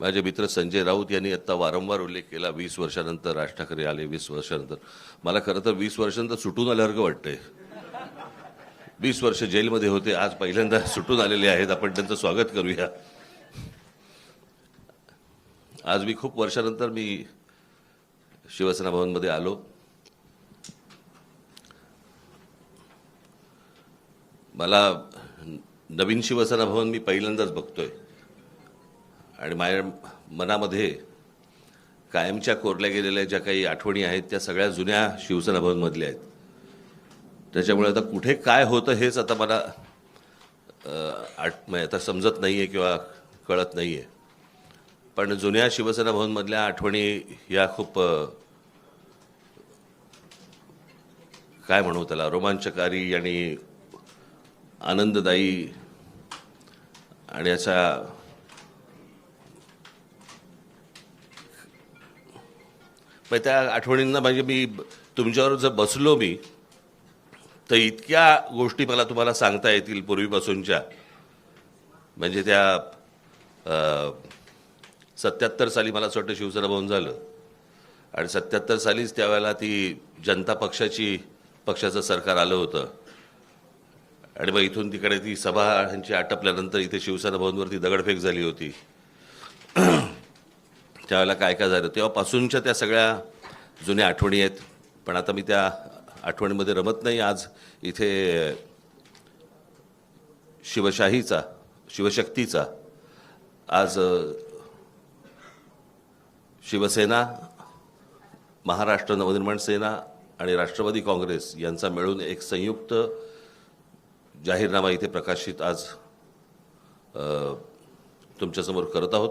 माझे मित्र संजय राऊत यांनी आता वारंवार उल्लेख केला 20 वर्षानंतर राज ठाकरे आले 20 वर्षानंतर. मला खरं तर 20 वर्षानंतर सुटून आल्यासारखं वाटतंय. 20 वर्ष जेलमध्ये होते, आज पहिल्यांदा सुटून आलेले आहेत. आपण त्यांचं स्वागत करूया. आज मी खूप वर्षानंतर शिवसेना भवनमध्ये आलो. मला नवीन शिवसेना भवन मी पहिल्यांदाच बघतोय आणि माझ्या मनामध्ये कायमच्या कोरल्या गेलेल्या ज्या काही आठवणी आहेत त्या सगळ्या जुन्या शिवसेना भवनमधल्या आहेत. त्याच्यामुळे आता कुठे काय होतं हेच आता मला आता समजत नाहीये किंवा कळत नाहीये. पण जुन्या शिवसेना भवनमधल्या आठवणी या खूप काय म्हणू त्याला रोमांचकारी आणि आनंददायी आणि अशा त्या आठवणींना म्हणजे मी तुमच्यावर जर बसलो तर इतक्या गोष्टी मला तुम्हाला सांगता येतील पूर्वीपासूनच्या. म्हणजे त्या 77 साली मला असं वाटतं शिवसेना भवन झालं आणि 77 सालीच त्यावेळेला ती जनता पक्षाचं सरकार आलं होतं आणि मग इथून तिकडे ती सभा ह्यांची आटपल्यानंतर इथे शिवसेना भवनवरती दगडफेक झाली होती. त्यावेळेला काय काय झालं तेव्हापासूनच्या त्या सगळ्या जुन्या आठवणी आहेत. पण आता मी त्या आठवणीमध्ये रमत नाही. आज इथे शिवशक्तीचा आज शिवसेना, महाराष्ट्र नवनिर्माण सेना आणि राष्ट्रवादी काँग्रेस यांचा मिळून एक संयुक्त जाहीरनामा इथे प्रकाशित आज तुमच्यासमोर करत आहोत.